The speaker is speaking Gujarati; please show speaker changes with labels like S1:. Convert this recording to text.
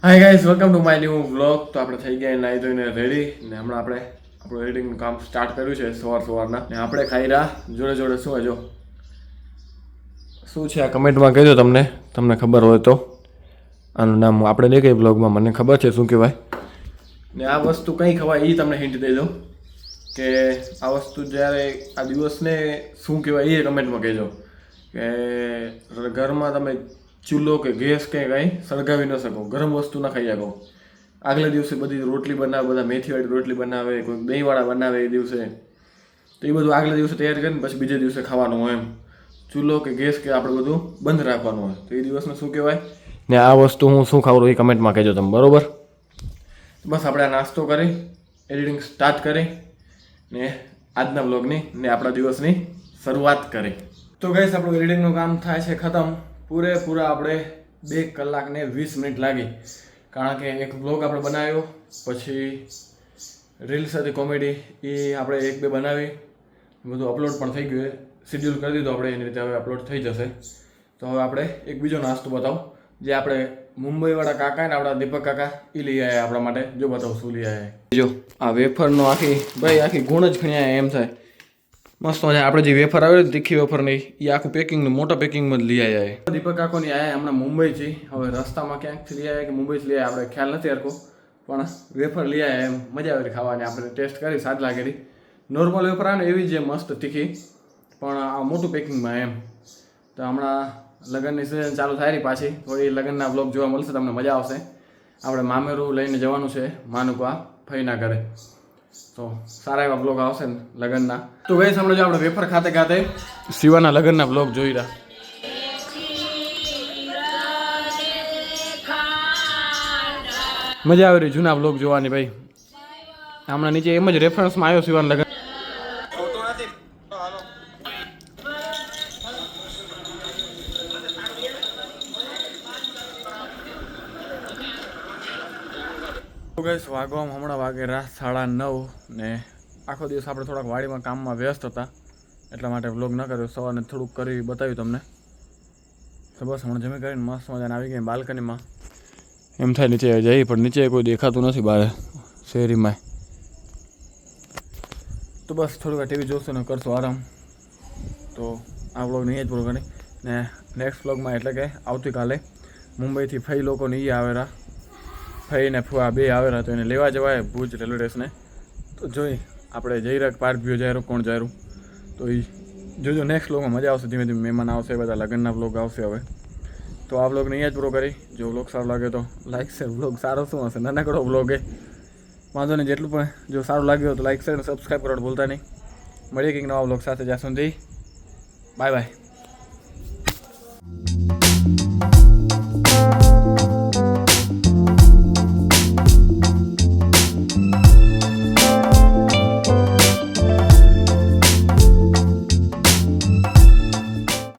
S1: Hi guys, welcome to my new vlog. તો આપણે થઈ ગયા નાહી ધોઈને રેડી ને હમણાં આપણે આપણું એડિટિંગનું કામ સ્ટાર્ટ કર્યું છે સવારના ને આપણે ખાઈ રહ્યા જોડે જોડે શું હજો શું છે આ કમેન્ટમાં કહેજો તમને ખબર હોય તો. આનું નામ આપણે નહીં કહી બ્લોગમાં, મને ખબર છે શું કહેવાય ને આ વસ્તુ કંઈ ખવાય એ તમને હિન્ટ દઈ દઉં કે આ વસ્તુ જ્યારે આ દિવસને શું કહેવાય એ કમેન્ટમાં કહેજો કે ઘરમાં તમે ચૂલો કે ગેસ કે કંઈ સળગાવી ન શકો, ગરમ વસ્તુ ના ખાઈ શકો. આગલા દિવસે બધી રોટલી બનાવે, બધા મેથીવાળી રોટલી બનાવે, કોઈ દહીંવાળા બનાવે એ દિવસે, તો એ બધું આગલા દિવસે તૈયાર કરીને પછી બીજે દિવસે ખાવાનું હોય. એમ ચૂલો કે ગેસ કે આપણે બધું બંધ રાખવાનું હોય, તો એ દિવસને શું કહેવાય ને આ વસ્તુ હું શું ખાવું એ કમેન્ટમાં કહેજો તમે, બરાબર? બસ આપણે આ નાસ્તો કરી એડિટિંગ સ્ટાર્ટ કરી ને આજના બ્લોગની ને આપણા દિવસની શરૂઆત કરી. તો ગાઈસ આપણું એડિટિંગનું કામ થાય છે ખતમ. પૂરેપૂરા આપણે 2 કલાક ને 20 મિનિટ લાગી, કારણ કે એક બ્લોગ આપણે બનાવ્યો, પછી રીલ્સ હતી કોમેડી એ આપણે 1-2 બનાવી, બધું અપલોડ પણ થઈ ગયું, શેડ્યુલ કરી દીધું આપણે, એની રીતે હવે અપલોડ થઈ જશે. તો હવે આપણે એક બીજો નાસ્તો બતાવો જે આપણે મુંબઈવાળા કાકા ને આપણા દીપક કાકા એ લઈ આવ્યા આપણા માટે. જો બતાવો શું લઈ આવ્યા. જો આ વેફરનો આખી ગુણ જ ખણ્યા એમ થાય, મસ્ત મજા. આપણે જે વેફર આવે ને તીખી વેફર નહીં, એ આખું પેકિંગનું મોટા પેકિંગમાં જ લઈ આવ્યા. દીપક કાકોની આયા હમણાં મુંબઈથી, હવે રસ્તામાં ક્યાંકથી લઈ આવ્યા કે મુંબઈથી લઈ આવ્યા આપણે ખ્યાલ નથી હરકો, પણ વેફર લઈ આવ્યા. એમ મજા આવી ખાવાની, આપણે ટેસ્ટ કરી, સાદ લાગેલી. નોર્મલ વેફર આવે ને એવી જ મસ્ત તીખી, પણ આ મોટું પેકિંગમાં એમ. તો હમણાં લગ્નની સિઝન ચાલુ થાય રહી પાછી, થોડી લગ્નના બ્લોગ જોવા મળશે તમને, મજા આવશે. આપણે મામેરું લઈને જવાનું છે માનુકા ફઈના ઘરે, તો સારા એવા બ્લોગ આવશે ને લગ્નના. તો ગઈ સાંભળો, જો આપણે વેફર ખાતે ખાતે શિવાના લગ્નના બ્લોગ જોઈ રહ્યા. મજા આવી રહી જૂના બ્લોગ જોવાની ભાઈ. હમણાં નીચે એમ જ રેફરન્સમાં આવ્યો શિવાના લગ્ન. ગઈશ વાગવામાં હમણાં વાગે રાત 9:30 ને આખો દિવસ આપણે થોડાક વાડીમાં કામમાં વ્યસ્ત હતા, એટલા માટે વ્લોગ ન કર્યો. સવારને થોડુંક કરી બતાવ્યું તમને. તો બસ હમણાં જમી કરીને મસ્ત મજાને આવી ગઈ બાલ્કનીમાં. એમ થાય નીચે જઈ, પણ નીચે કોઈ દેખાતું નથી બહાર શેરીમાં. તો બસ થોડી વાર ટીવી જોશું ને કરશું આરામ. તો આ વ્લોગને અહીંયા જ પૂરો કરી ને નેક્સ્ટ વ્લોગમાં એટલે કે આવતીકાલે મુંબઈથી ફઈ લોકોને એ આવેલા, ફઈને ફુવા 2 આવેલા, તો એને લેવા જવાય ભુજ રેલવે સ્ટેશને. તો જોઈ આપણે જઈ રહ્યા પાર્ક વ્યૂ જાય કોણ જાય, તો એ જોજો. નેક્સ્ટ વ્લોગમાં મજા આવશે, ધીમે ધીમે મહેમાન આવશે, બધા લગ્નના વ્લોગ આવશે હવે. તો આ વ્લોગને અહીંયા જ પૂરો કરી. જો વ્લોગ સારો લાગે તો લાઈક શેર. વ્લોગ સારો શું હશે, નાનકડો વ્લોગ એ વાંધો નહીં, જેટલું પણ જો સારું લાગ્યું તો લાઈક શેર અને સબસ્ક્રાઈબ કરવાનું ભૂલતા નહીં. મળીએ કંઈક નવા વ્લોગ સાથે, જ્યાં સુધી બાય બાય.